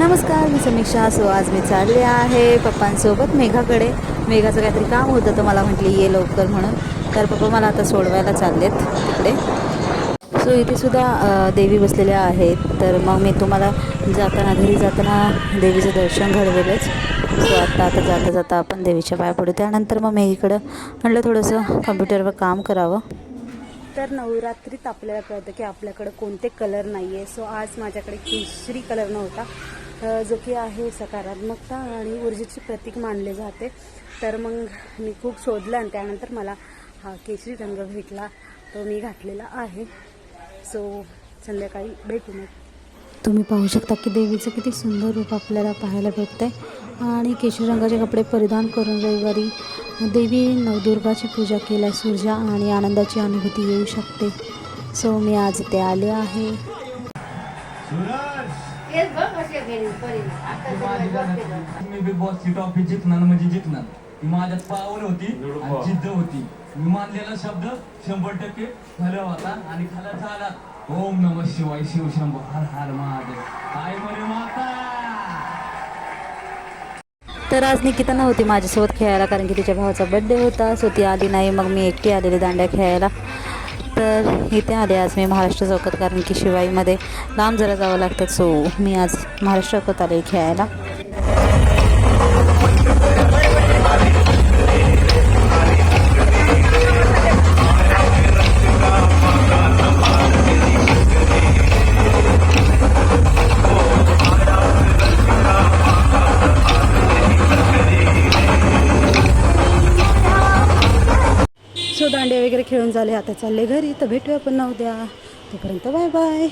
नमस्कार, मी समीक्षा. आज मी चालले आहे पप्पांसोबत मेघाकडे. मेघाचं काहीतरी काम होतं तर मला म्हटली ये लवकर म्हणून. तर पप्पा मला आता सोडवायला चाललेत तिकडे. सो इथे सुद्धा देवी बसलेल्या आहेत. तर मग मी तुम्हाला घरी जाताना देवीचं दर्शन घडवेलच. सो आता जाता जाता आपण देवीच्या पाया पडू. त्यानंतर मग मेघीकडं म्हटलं थोडंसं कम्प्युटरवर काम करावं. तर नवरात्रीत आपल्याला कळतं की आपल्याकडं कोणते कलर नाही आहे. सो आज माझ्याकडे केशरी कलर नव्हता, जो की आहे सकारात्मकता आणि ऊर्जेचे प्रतीक मानले जाते. तर मग मी खूप शोधलं आणि त्यानंतर मला हा केशरी रंग भेटला, तो मी घातलेला आहे. सो संध्याकाळी भेटू मग. तुम्ही पाहू शकता की देवीचं किती सुंदर रूप आपल्याला पाहायला भेटतंय. आणि केशरी रंगाचे कपडे परिधान करून रविवारी देवी नवदुर्गाची पूजा केल्यास ऊर्जा आणि आनंदाची अनुभूती येऊ शकते. सो मी आज इथे आले आहे. मी बिग बॉसची ट्रॉफी जिंकणार म्हणजे जिंकणार. ती माझ्यात पावन होती आणि जिद्द होती. मी मानलेला शब्द 100% खरं होता आणि खरं झाला. ओम नमः शिवाय, शिवशंभो, हर हर महादेव. आई म्हणे माता. तर आज निकिता नव्हती माझ्यासोबत खेळायला, कारण की तिच्या भावाचा बड्डे होता. सो ती आली नाही. मग मी एकटी आलेली दांड्या खेळायला. तर इथे आले आज मी महाराष्ट्र चौकात, कारण की शिवाईमध्ये लांब जरा जावं लागतं. सो मी आज महाराष्ट्र चौकात आले खेळायला. सो दांडे वगैरे खेळून झाले, आता चालले घरी. तर भेटूया पुन्हा उद्या. तोपर्यंत बाय बाय.